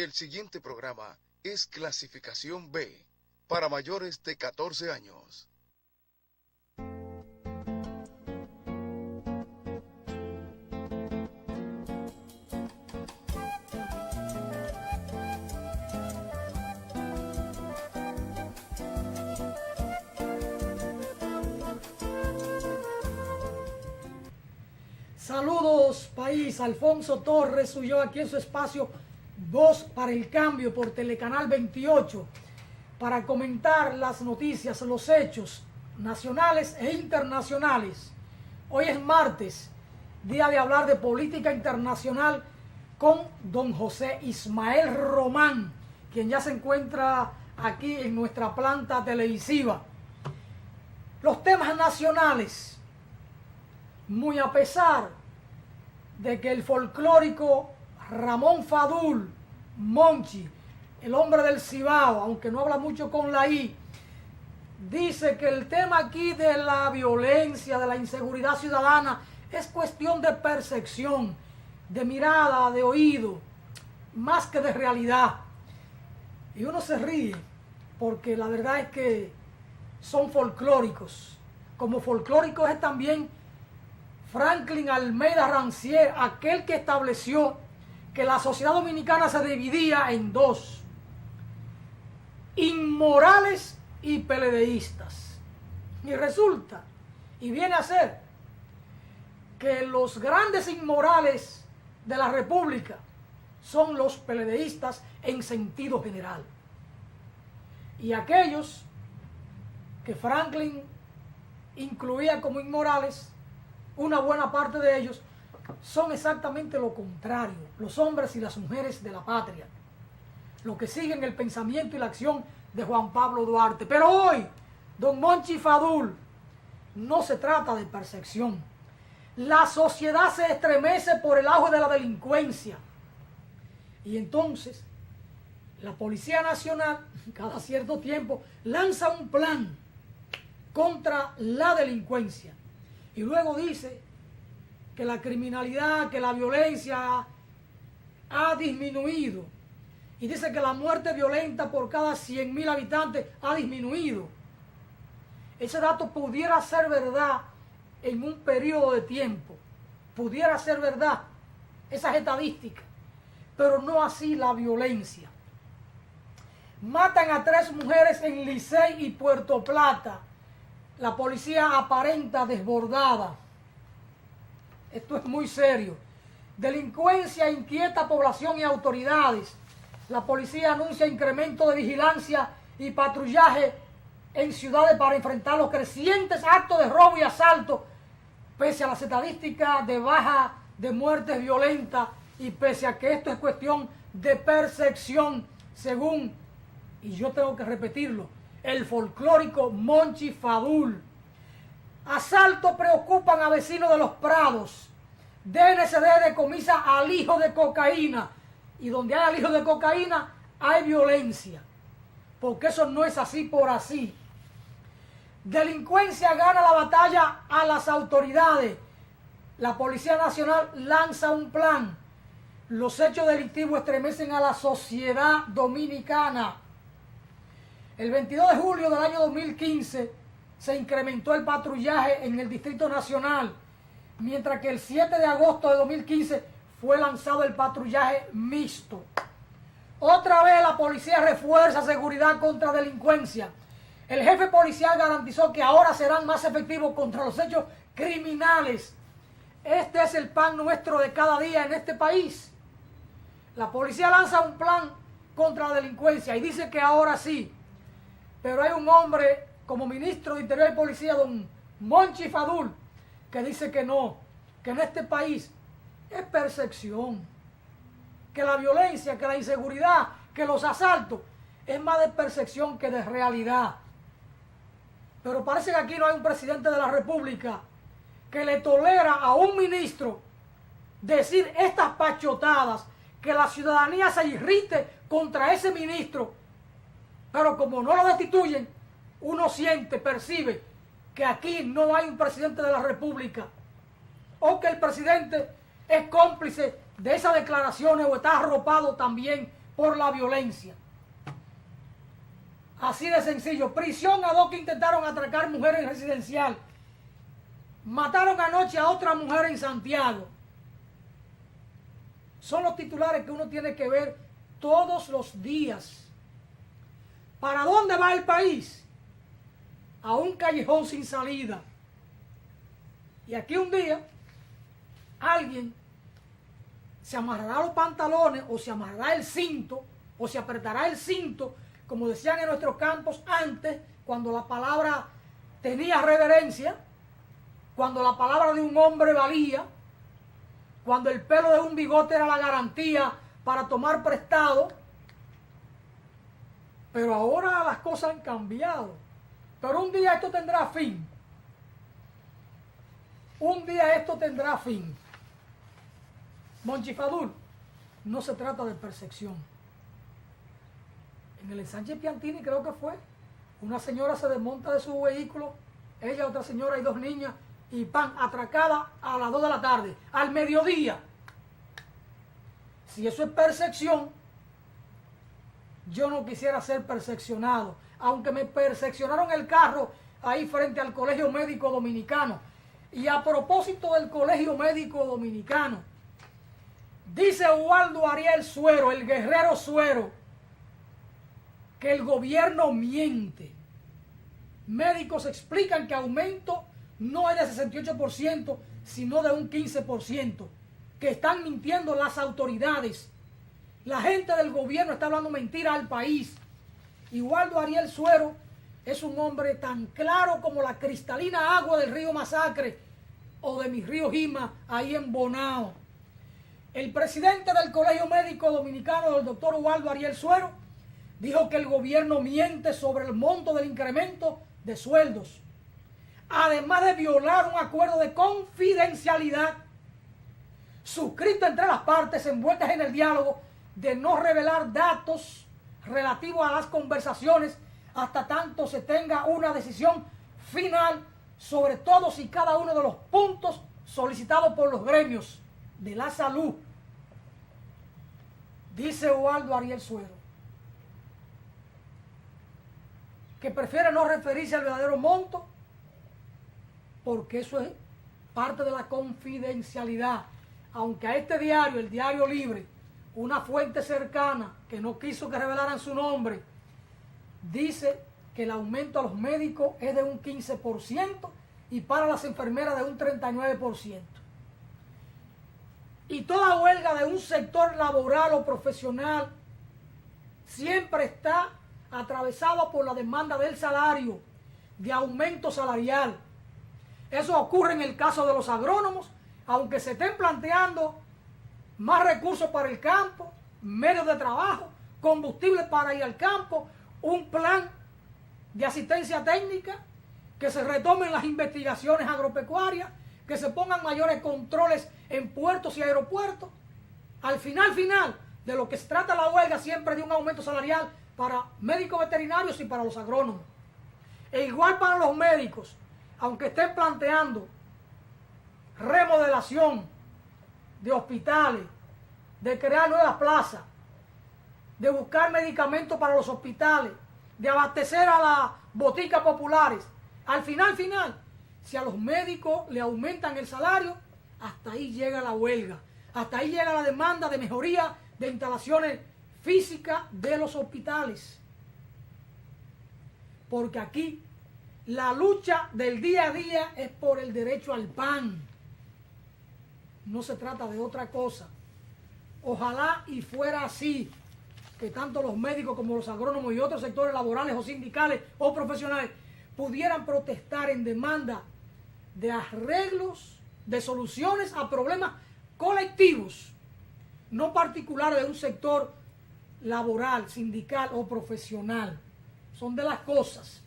El siguiente programa es clasificación B, para mayores de 14 años. Saludos país, Alfonso Torres suyo aquí en su espacio Voz para el Cambio por Telecanal 28 para comentar las noticias, los hechos nacionales e internacionales. Hoy es martes, día de hablar de política internacional con don José Ismael Román, quien ya se encuentra aquí en nuestra planta televisiva. Los temas nacionales. Muy a pesar de que el folclórico Ramón Fadul, Monchi, el hombre del Cibao, aunque no habla mucho con la I, dice que el tema aquí de la violencia, de la inseguridad ciudadana, es cuestión de percepción, de mirada, de oído, más que de realidad. Y uno se ríe, porque la verdad es que son folclóricos. Como folclóricos es también Franklin Almeida Rancière, aquel que estableció que la sociedad dominicana se dividía en dos: inmorales y peledeístas. Y resulta, y viene a ser, que los grandes inmorales de la República son los peledeístas en sentido general. Y aquellos que Franklin incluía como inmorales, una buena parte de ellos son exactamente lo contrario, los hombres y las mujeres de la patria, los que siguen el pensamiento y la acción de Juan Pablo Duarte. Pero hoy, don Monchi Fadul, no se trata de percepción. La sociedad se estremece por el auge de la delincuencia. Y entonces, la Policía Nacional, cada cierto tiempo, lanza un plan contra la delincuencia. Y luego dice que la criminalidad, que la violencia ha disminuido. Y dice que la muerte violenta por cada 100.000 habitantes ha disminuido. Ese dato pudiera ser verdad en un periodo de tiempo. Pudiera ser verdad esas estadísticas. Pero no así la violencia. Matan a 3 mujeres en Licey y Puerto Plata. La policía aparenta desbordada. Esto es muy serio. Delincuencia inquieta a población y autoridades. La policía anuncia incremento de vigilancia y patrullaje en ciudades para enfrentar los crecientes actos de robo y asalto, pese a las estadísticas de baja de muertes violentas y pese a que esto es cuestión de percepción, según, y yo tengo que repetirlo, el folclórico Monchi Fadul. Asaltos preocupan a vecinos de Los Prados. DNCD decomisa alijo de cocaína. Y donde hay alijo de cocaína, hay violencia. Porque eso no es así por así. Delincuencia gana la batalla a las autoridades. La Policía Nacional lanza un plan. Los hechos delictivos estremecen a la sociedad dominicana. El 22 de julio del año 2015 se incrementó el patrullaje en el Distrito Nacional, mientras que el 7 de agosto de 2015 fue lanzado el patrullaje mixto. Otra vez la policía refuerza seguridad contra delincuencia. El jefe policial garantizó que ahora serán más efectivos contra los hechos criminales. Este es el pan nuestro de cada día en este país. La policía lanza un plan contra la delincuencia y dice que ahora sí. Pero hay un hombre como ministro de Interior y Policía, don Monchi Fadul, que dice que no, que en este país es percepción, que la violencia, que la inseguridad, que los asaltos, es más de percepción que de realidad. Pero parece que aquí no hay un presidente de la República que le tolera a un ministro decir estas pachotadas, que la ciudadanía se irrite contra ese ministro. Pero como no lo destituyen, uno siente, percibe que aquí no hay un presidente de la República, o que el presidente es cómplice de esas declaraciones o está arropado también por la violencia. Así de sencillo. Prisión a dos que intentaron atracar mujeres en residencial. Mataron anoche a otra mujer en Santiago. Son los titulares que uno tiene que ver todos los días. ¿Para dónde va el país? A un callejón sin salida. Y aquí un día alguien se amarrará los pantalones o se amarrará el cinto o se apretará el cinto, como decían en nuestros campos antes, cuando la palabra tenía reverencia, cuando la palabra de un hombre valía, cuando el pelo de un bigote era la garantía para tomar prestado. Pero ahora las cosas han cambiado. Pero un día esto tendrá fin. Un día esto tendrá fin. Monchifadul, no se trata de persecución. En el ensanche Piantini creo que fue, una señora se desmonta de su vehículo, ella, otra señora y dos niñas, y pan, atracada a las 2 de la tarde, al mediodía. Si eso es persecución, yo no quisiera ser persecucionado, aunque me persecucionaron el carro ahí frente al Colegio Médico Dominicano. Y a propósito del Colegio Médico Dominicano, dice Waldo Ariel Suero, el guerrero Suero, que el gobierno miente. Médicos explican que aumento no es de 68%, sino de un 15%, que están mintiendo las autoridades. La gente del gobierno está hablando mentira al país. Y Waldo Ariel Suero es un hombre tan claro como la cristalina agua del río Masacre o de mi río Jima, ahí en Bonao. El presidente del Colegio Médico Dominicano, el doctor Waldo Ariel Suero, dijo que el gobierno miente sobre el monto del incremento de sueldos, además de violar un acuerdo de confidencialidad suscrito entre las partes envueltas en el diálogo de no revelar datos relativos a las conversaciones hasta tanto se tenga una decisión final sobre todos y cada uno de los puntos solicitados por los gremios de la salud. Dice Waldo Ariel Suero que prefiere no referirse al verdadero monto porque eso es parte de la confidencialidad. Aunque a este diario, el Diario Libre, una fuente cercana que no quiso que revelaran su nombre, dice que el aumento a los médicos es de un 15% y para las enfermeras de un 39%. Y toda huelga de un sector laboral o profesional siempre está atravesada por la demanda del salario, de aumento salarial. Eso ocurre en el caso de los agrónomos, aunque se estén planteando más recursos para el campo, medios de trabajo, combustible para ir al campo, un plan de asistencia técnica, que se retomen las investigaciones agropecuarias, que se pongan mayores controles en puertos y aeropuertos. Al final de lo que se trata la huelga siempre de un aumento salarial para médicos veterinarios y para los agrónomos. E igual para los médicos, aunque estén planteando remodelación de hospitales, de crear nuevas plazas, de buscar medicamentos para los hospitales, de abastecer a las boticas populares. Al final, si a los médicos le aumentan el salario, hasta ahí llega la huelga, hasta ahí llega la demanda de mejoría de instalaciones físicas de los hospitales. Porque aquí la lucha del día a día es por el derecho al pan. No se trata de otra cosa. Ojalá y fuera así, que tanto los médicos como los agrónomos y otros sectores laborales o sindicales o profesionales pudieran protestar en demanda de arreglos, de soluciones a problemas colectivos, no particulares de un sector laboral, sindical o profesional. Son de las cosas.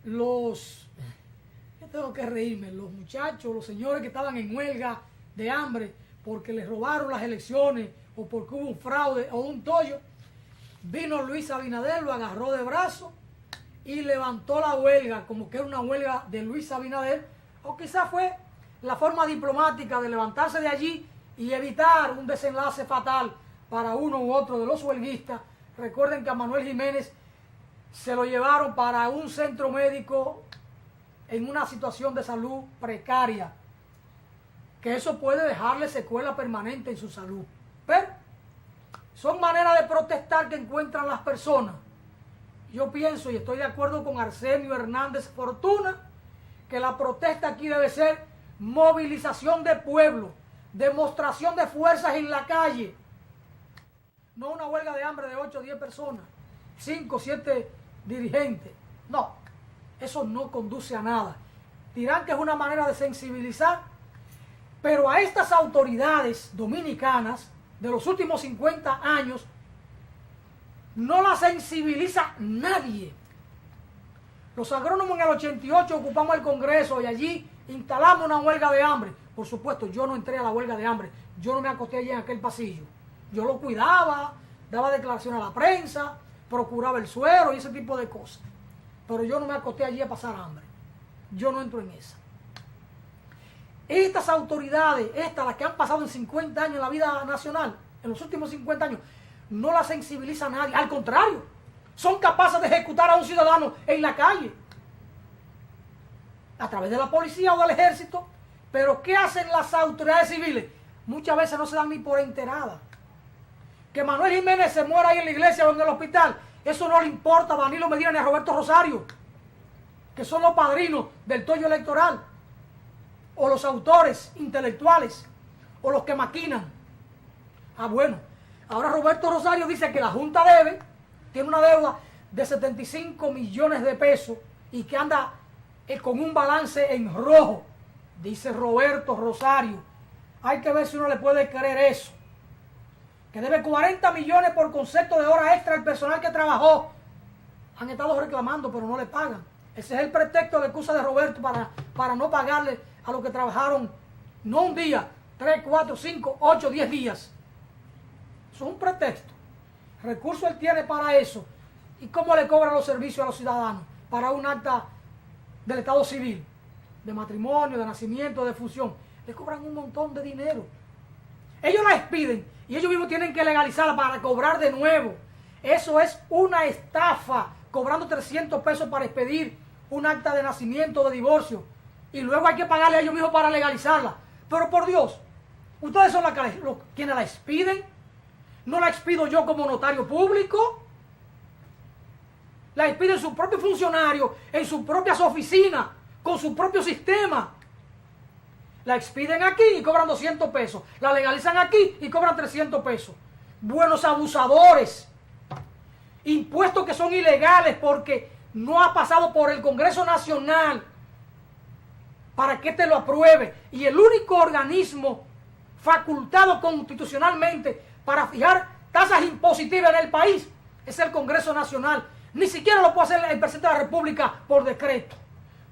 Yo tengo que reírme, los muchachos, los señores que estaban en huelga de hambre porque les robaron las elecciones o porque hubo un fraude o un tollo, vino Luis Abinader, lo agarró de brazo y levantó la huelga como que era una huelga de Luis Abinader, o quizás fue la forma diplomática de levantarse de allí y evitar un desenlace fatal para uno u otro de los huelguistas. Recuerden que a Manuel Jiménez se lo llevaron para un centro médico en una situación de salud precaria, que eso puede dejarle secuela permanente en su salud. Pero son maneras de protestar que encuentran las personas. Yo pienso y estoy de acuerdo con Arsenio Hernández Fortuna que la protesta aquí debe ser movilización de pueblo, demostración de fuerzas en la calle, no una huelga de hambre de 8 o 10 personas, 5 o 7 dirigentes. No, eso no conduce a nada. Dirán que es una manera de sensibilizar, pero a estas autoridades dominicanas de los últimos 50 años no la sensibiliza nadie. Los agrónomos en el 88 ocupamos el Congreso y allí instalamos una huelga de hambre. Por supuesto, yo no entré a la huelga de hambre. Yo no me acosté allí en aquel pasillo. Yo lo cuidaba, daba declaración a la prensa, procuraba el suero y ese tipo de cosas. Pero yo no me acosté allí a pasar hambre. Yo no entro en esa. Estas autoridades, las que han pasado en 50 años en la vida nacional, en los últimos 50 años, no la sensibiliza a nadie. Al contrario, son capaces de ejecutar a un ciudadano en la calle, a través de la policía o del ejército. Pero ¿qué hacen las autoridades civiles? Muchas veces no se dan ni por enteradas. Que Manuel Jiménez se muera ahí en la iglesia o en el hospital, eso no le importa a Danilo Medina ni a Roberto Rosario, que son los padrinos del tollo electoral, o los autores intelectuales, o los que maquinan. Ah, bueno, ahora Roberto Rosario dice que la Junta tiene una deuda de 75 millones de pesos y que anda con un balance en rojo, dice Roberto Rosario. Hay que ver si uno le puede creer eso. Que debe 40 millones por concepto de hora extra al personal que trabajó. Han estado reclamando, pero no le pagan. Ese es el pretexto de excusa de Roberto para no pagarle a los que trabajaron, no un día, 3, 4, 5, 8, 10 días. Eso es un pretexto. Recurso él tiene para eso. ¿Y cómo le cobran los servicios a los ciudadanos? Para un acta del Estado Civil, de matrimonio, de nacimiento, de fusión. Le cobran un montón de dinero. Ellos la expiden y ellos mismos tienen que legalizarla para cobrar de nuevo. Eso es una estafa, cobrando 300 pesos para expedir un acta de nacimiento, de divorcio. Y luego hay que pagarle a ellos mismos para legalizarla. Pero por Dios, ustedes son quienes la expiden. No la expido yo como notario público. La expiden sus propios funcionarios en sus propias oficinas, con su propio sistema. La expiden aquí y cobran 200 pesos. La legalizan aquí y cobran 300 pesos. Buenos abusadores. Impuestos que son ilegales porque no ha pasado por el Congreso Nacional para que te lo apruebe. Y el único organismo facultado constitucionalmente para fijar tasas impositivas en el país es el Congreso Nacional. Ni siquiera lo puede hacer el presidente de la República por decreto,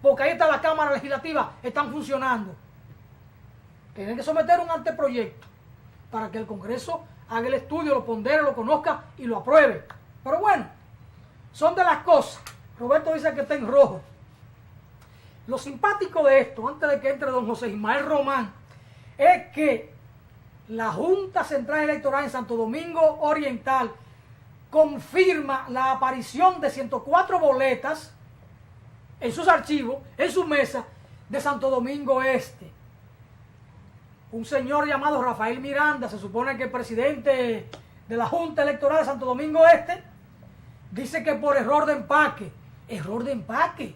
porque ahí está la Cámara Legislativa, están funcionando. Tienen que someter un anteproyecto para que el Congreso haga el estudio, lo pondere, lo conozca y lo apruebe. Pero bueno, son de las cosas. Roberto dice que está en rojo. Lo simpático de esto, antes de que entre don José Ismael Román, es que la Junta Central Electoral en Santo Domingo Oriental confirma la aparición de 104 boletas en sus archivos, en su mesa de Santo Domingo Este. Un señor llamado Rafael Miranda, se supone que el presidente de la Junta Electoral de Santo Domingo Este, dice que por error de empaque. Error de empaque.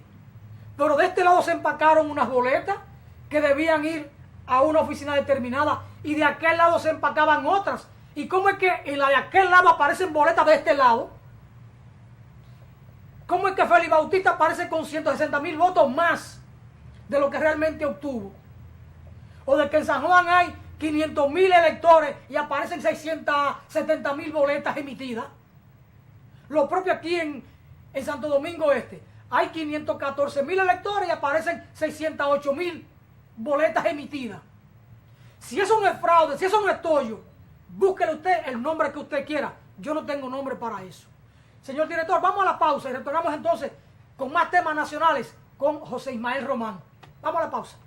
Pero de este lado se empacaron unas boletas que debían ir a una oficina determinada y de aquel lado se empacaban otras. ¿Y cómo es que en la de aquel lado aparecen boletas de este lado? ¿Cómo es que Félix Bautista aparece con 160,000 votos más de lo que realmente obtuvo? O de que en San Juan hay 500,000 electores y aparecen 670,000 boletas emitidas. Lo propio aquí en Santo Domingo Este. Hay 514,000 electores y aparecen 608,000 boletas emitidas. Si eso no es fraude, si eso no es tollo, búsquele usted el nombre que usted quiera. Yo no tengo nombre para eso. Señor director, vamos a la pausa y retornamos entonces con más temas nacionales con José Ismael Román. Vamos a la pausa.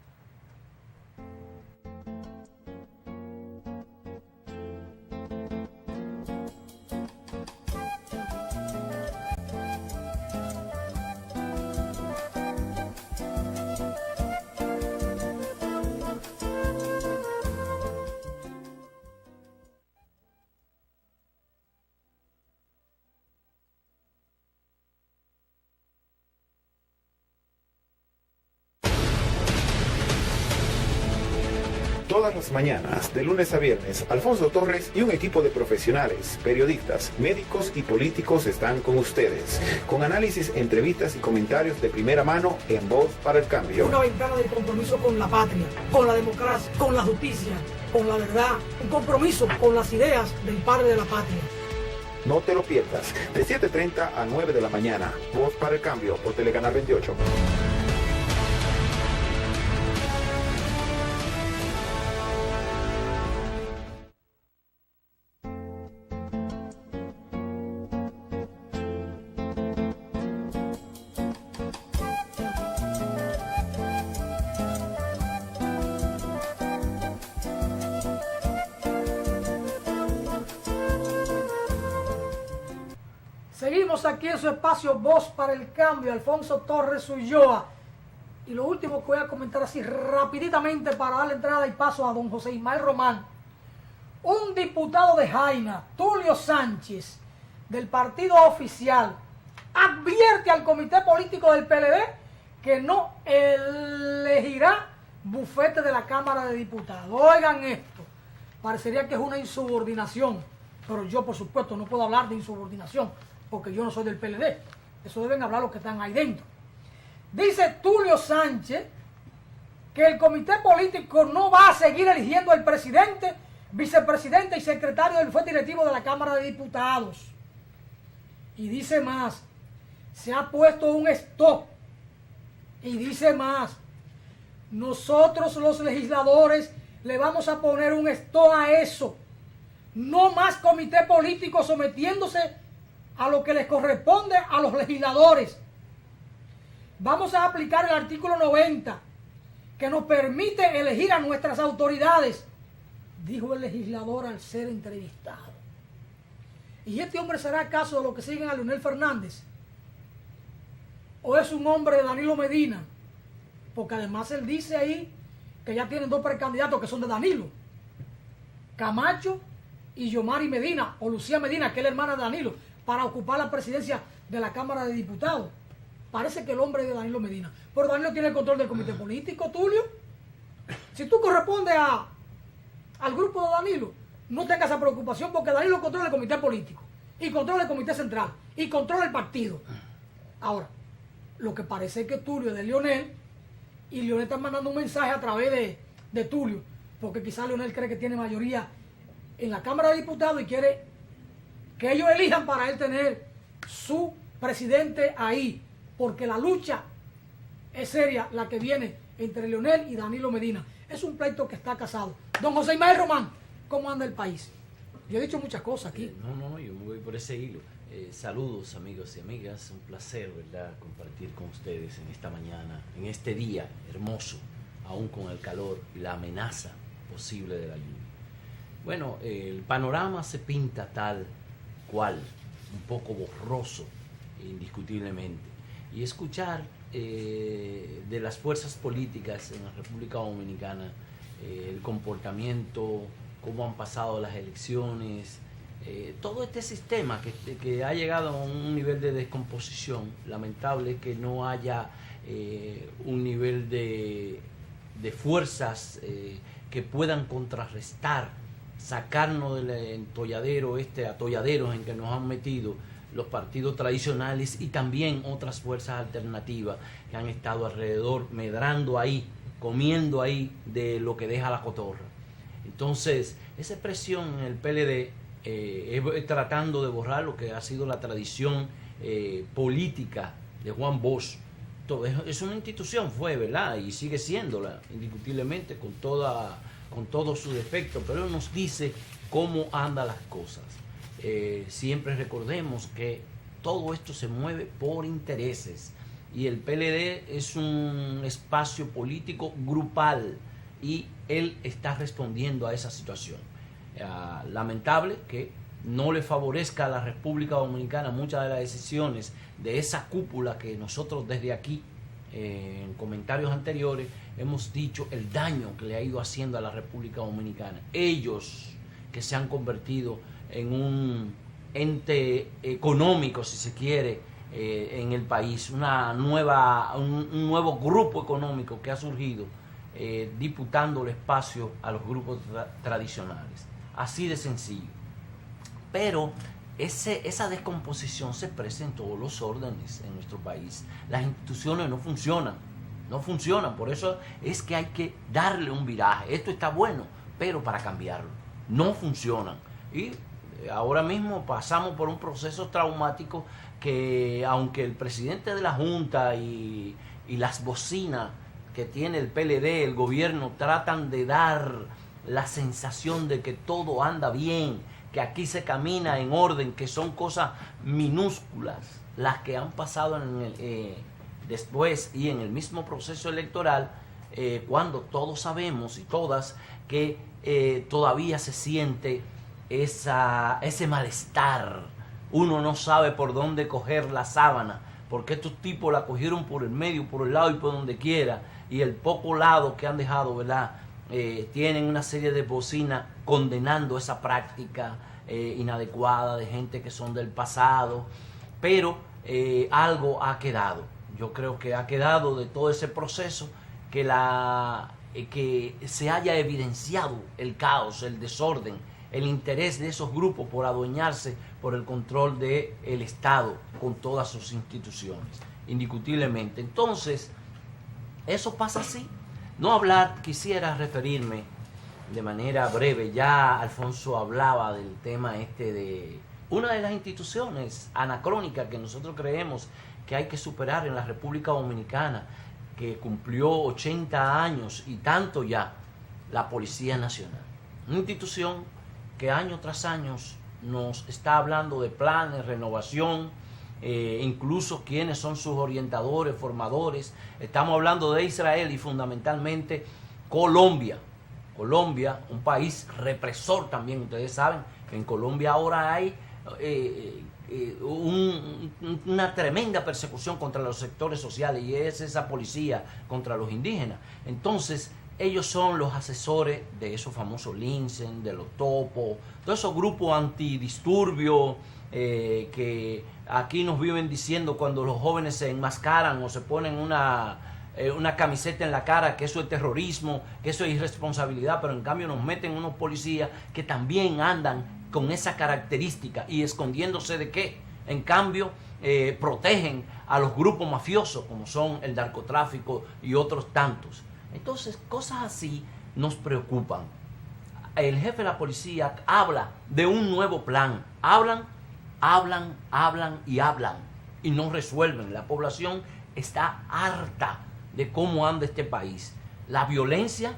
Todas las mañanas, de lunes a viernes, Alfonso Torres y un equipo de profesionales, periodistas, médicos y políticos están con ustedes, con análisis, entrevistas y comentarios de primera mano en Voz para el Cambio. Una ventana de compromiso con la patria, con la democracia, con la justicia, con la verdad, un compromiso con las ideas del padre de la patria. No te lo pierdas, de 7:30 a 9 de la mañana, Voz para el Cambio por Telecanal 28. Seguimos aquí en su espacio Voz para el Cambio, Alfonso Torres Ulloa. Y lo último que voy a comentar así rapiditamente para darle entrada y paso a don José Ismael Román. Un diputado de Jaina, Tulio Sánchez, del partido oficial, advierte al comité político del PLD que no elegirá bufete de la Cámara de Diputados. Oigan esto, parecería que es una insubordinación, pero yo por supuesto no puedo hablar de insubordinación, porque yo no soy del PLD. Eso deben hablar los que están ahí dentro. Dice Tulio Sánchez que el comité político no va a seguir eligiendo al presidente, vicepresidente y secretario del bufete directivo de la Cámara de Diputados. Y dice más, se ha puesto un stop. Y dice más, nosotros los legisladores le vamos a poner un stop a eso. No más comité político sometiéndose a lo que les corresponde a los legisladores. Vamos a aplicar el artículo 90, que nos permite elegir a nuestras autoridades, dijo el legislador al ser entrevistado. ¿Y este hombre será acaso de los que siguen a Leonel Fernández? ¿O es un hombre de Danilo Medina? Porque además él dice ahí que ya tienen dos precandidatos que son de Danilo. Camacho y Yomari Medina, o Lucía Medina, que es la hermana de Danilo, para ocupar la presidencia de la Cámara de Diputados. Parece que el hombre es de Danilo Medina. Pero Danilo tiene el control del comité político, Tulio. Si tú correspondes al grupo de Danilo, no tengas esa preocupación, porque Danilo controla el comité político, y controla el comité central, y controla el partido. Ahora, lo que parece es que Tulio es de Leonel, y Leonel está mandando un mensaje a través de Tulio, porque quizás Leonel cree que tiene mayoría en la Cámara de Diputados y quiere que ellos elijan para él tener su presidente ahí, porque la lucha es seria, la que viene entre Leonel y Danilo Medina. Es un pleito que está casado. Don José Ismael Román, ¿cómo anda el país? Yo he dicho muchas cosas aquí. No, yo me voy por ese hilo. Saludos, amigos y amigas, un placer, ¿verdad?, compartir con ustedes en esta mañana, en este día hermoso, aún con el calor y la amenaza posible de la lluvia. Bueno, el panorama se pinta tal cual, un poco borroso, indiscutiblemente. Y escuchar de las fuerzas políticas en la República Dominicana, el comportamiento, cómo han pasado las elecciones, todo este sistema que ha llegado a un nivel de descomposición. Lamentable que no haya un nivel de fuerzas que puedan contrarrestar, sacarnos del atolladeros en que nos han metido los partidos tradicionales y también otras fuerzas alternativas que han estado alrededor, medrando ahí, comiendo ahí de lo que deja la cotorra. Entonces, esa presión en el PLD es tratando de borrar lo que ha sido la tradición política de Juan Bosch. Es una institución, fue, ¿verdad? Y sigue siéndola, indiscutiblemente, con todos sus defectos, pero él nos dice cómo andan las cosas. Siempre recordemos que todo esto se mueve por intereses y el PLD es un espacio político grupal y él está respondiendo a esa situación. Lamentable que no le favorezca a la República Dominicana muchas de las decisiones de esa cúpula que nosotros desde aquí, en comentarios anteriores, hemos dicho el daño que le ha ido haciendo a la República Dominicana. Ellos que se han convertido en un ente económico, si se quiere, en el país, un nuevo grupo económico que ha surgido disputando el espacio a los grupos tradicionales. Así de sencillo. Pero esa descomposición se expresa en todos los órdenes en nuestro país. Las instituciones no funcionan, por eso es que hay que darle un viraje. Esto está bueno, pero para cambiarlo, no funcionan. Y ahora mismo pasamos por un proceso traumático que, aunque el presidente de la Junta y las bocinas que tiene el PLD, el gobierno, tratan de dar la sensación de que todo anda bien, que aquí se camina en orden, que son cosas minúsculas las que han pasado después y en el mismo proceso electoral, cuando todos sabemos y todas que todavía se siente ese malestar. Uno no sabe por dónde coger la sábana, porque estos tipos la cogieron por el medio, por el lado y por donde quiera, y el poco lado que han dejado, ¿verdad? Tienen una serie de bocinas condenando esa práctica inadecuada de gente que son del pasado, pero algo ha quedado. Yo creo que ha quedado de todo ese proceso que se haya evidenciado el caos, el desorden, el interés de esos grupos por adueñarse por el control del Estado con todas sus instituciones, indiscutiblemente. Entonces, eso pasa así. Quisiera referirme de manera breve. Ya Alfonso hablaba del tema de una de las instituciones anacrónicas que nosotros creemos que hay que superar en la República Dominicana, que cumplió 80 años y tanto ya, la Policía Nacional. Una institución que año tras año nos está hablando de planes, renovación, incluso quiénes son sus orientadores, formadores. Estamos hablando de Israel y fundamentalmente Colombia. Colombia, un país represor también. Ustedes saben que en Colombia ahora hay una tremenda persecución contra los sectores sociales, y es esa policía contra los indígenas. Entonces, ellos son los asesores de esos famosos Linsen, de los Topos, todos esos grupos antidisturbios que aquí nos viven diciendo cuando los jóvenes se enmascaran o se ponen una camiseta en la cara, que eso es terrorismo, que eso es irresponsabilidad, pero en cambio nos meten unos policías que también andan con esa característica y escondiéndose de qué. En cambio, protegen a los grupos mafiosos como son el narcotráfico y otros tantos. Entonces, cosas así nos preocupan. El jefe de la policía habla de un nuevo plan. Hablan y no resuelven. La población está harta de cómo anda este país. La violencia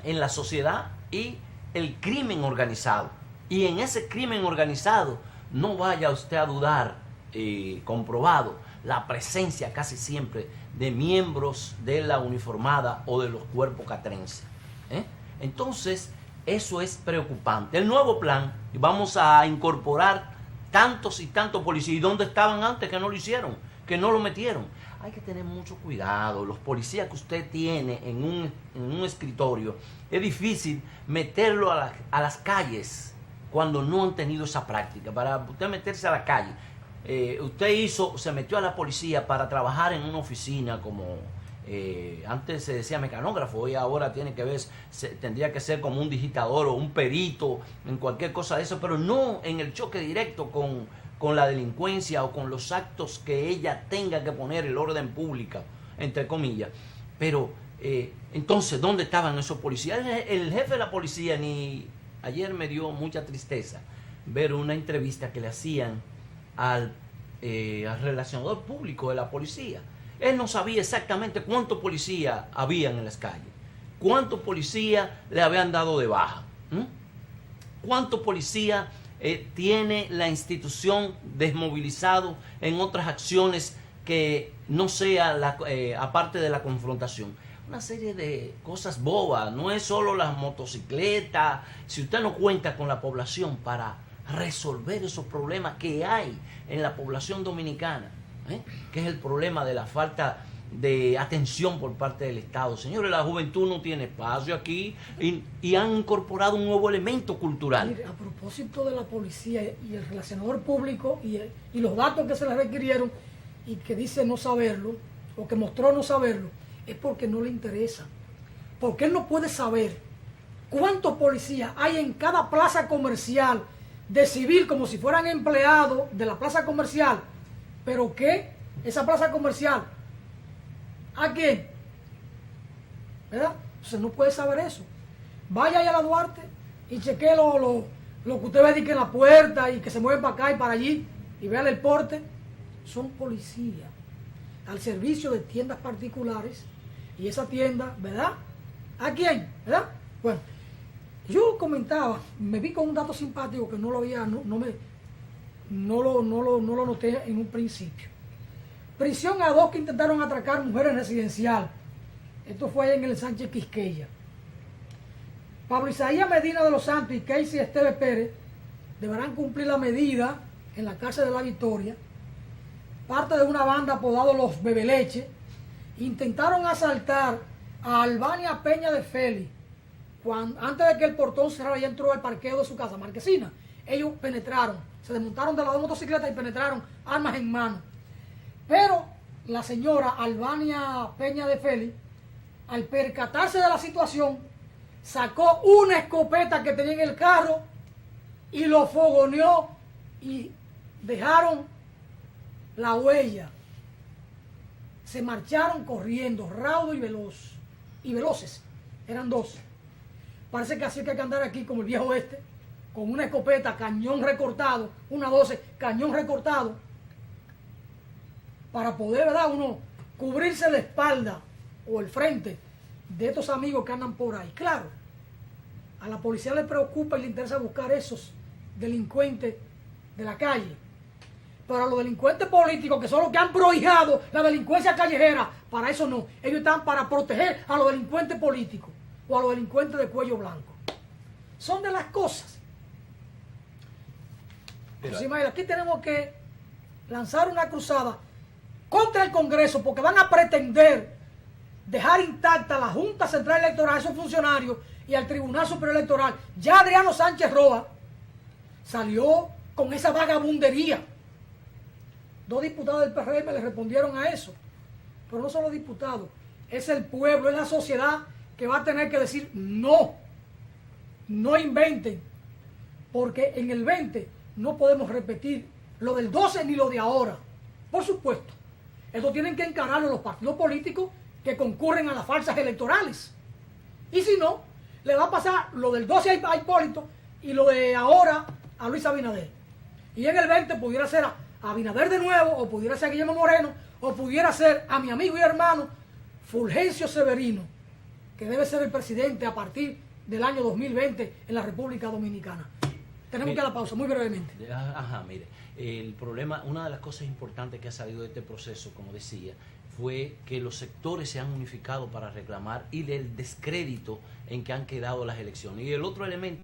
en la sociedad y el crimen organizado. Y en ese crimen organizado, no vaya usted a dudar, comprobado, la presencia casi siempre de miembros de la uniformada o de los cuerpos catrenses. Entonces, eso es preocupante. El nuevo plan, vamos a incorporar tantos y tantos policías. ¿Y dónde estaban antes que no lo hicieron? Que no lo metieron. Hay que tener mucho cuidado. Los policías que usted tiene en un escritorio, es difícil meterlo a las calles cuando no han tenido esa práctica. Para usted meterse a la calle, se metió a la policía para trabajar en una oficina como antes se decía mecanógrafo, y ahora tendría que ser como un digitador o un perito en cualquier cosa de eso, pero no en el choque directo con la delincuencia o con los actos que ella tenga que poner el orden público, entre comillas. Pero entonces, ¿dónde estaban esos policías? El jefe de la policía, ayer me dio mucha tristeza ver una entrevista que le hacían al relacionador público de la policía. Él no sabía exactamente cuántos policías habían en las calles, cuántos policías le habían dado de baja, cuántos policías tiene la institución desmovilizado en otras acciones que no sea aparte de la confrontación. Una serie de cosas bobas. No es solo las motocicletas. Si usted no cuenta con la población para resolver esos problemas que hay en la población dominicana, que es el problema de la falta de atención por parte del Estado. Señores, la juventud no tiene espacio aquí y han incorporado un nuevo elemento cultural. Mire, a propósito de la policía y el relacionador público y los datos que se le requirieron y que dice no saberlo, o que mostró no saberlo, es porque no le interesa. porque él no puede saber cuántos policías hay en cada plaza comercial de civil, como si fueran empleados de la plaza comercial, pero que esa plaza comercial, ¿a quién? ¿Verdad? Entonces no puede saber eso. Vaya ahí a la Duarte y chequee lo que usted ve que en la puerta y que se mueven para acá y para allí y vean el porte. Son policías al servicio de tiendas particulares y esa tienda, ¿verdad? ¿A quién? ¿Verdad? Bueno, yo comentaba, me vi con un dato simpático que no lo había, no lo noté en un principio. Prisión a 2 que intentaron atracar mujeres residencial. Esto fue allá en el Sánchez Quisqueya. Pablo Isaías Medina de los Santos y Casey Esteve Pérez deberán cumplir la medida en la cárcel de La Victoria. Parte de una banda apodado Los Bebeleche intentaron asaltar a Albania Peña de Félix antes de que el portón cerrara y entró al parqueo de su casa, Marquesina. Ellos penetraron, se desmontaron de la motocicleta y penetraron armas en mano. Pero la señora Albania Peña de Félix, al percatarse de la situación, sacó una escopeta que tenía en el carro y lo fogoneó y dejaron la huella. Se marcharon corriendo, raudo y veloz. Y veloces. Eran 2. Parece que así que hay que andar aquí como el viejo este, con una escopeta, cañón recortado, una 12, cañón recortado, para poder, ¿verdad?, uno cubrirse la espalda o el frente de estos amigos que andan por ahí. Claro, a la policía le preocupa y le interesa buscar esos delincuentes de la calle. Pero a los delincuentes políticos, que son los que han prohijado la delincuencia callejera, para eso no. Ellos están para proteger a los delincuentes políticos o a los delincuentes de cuello blanco. Son de las cosas. Pero aquí tenemos que lanzar una cruzada contra el Congreso, porque van a pretender dejar intacta la Junta Central Electoral, a esos funcionarios, y al Tribunal Superior Electoral. Ya Adriano Sánchez Roa salió con esa vagabundería. 2 diputados del PRM le respondieron a eso. Pero no son los diputados, es el pueblo, es la sociedad que va a tener que decir no. No inventen, porque en el 20 no podemos repetir lo del 12 ni lo de ahora. Por supuesto, eso tienen que encararlo los partidos políticos que concurren a las falsas electorales. Y si no, le va a pasar lo del 12 a Hipólito y lo de ahora a Luis Abinader. Y en el 20 pudiera ser a Abinader de nuevo, o pudiera ser a Guillermo Moreno, o pudiera ser a mi amigo y hermano Fulgencio Severino, que debe ser el presidente a partir del año 2020 en la República Dominicana. Tenemos que ir a la pausa, muy brevemente. Mire, el problema, una de las cosas importantes que ha salido de este proceso, como decía, fue que los sectores se han unificado para reclamar y el descrédito en que han quedado las elecciones. Y el otro elemento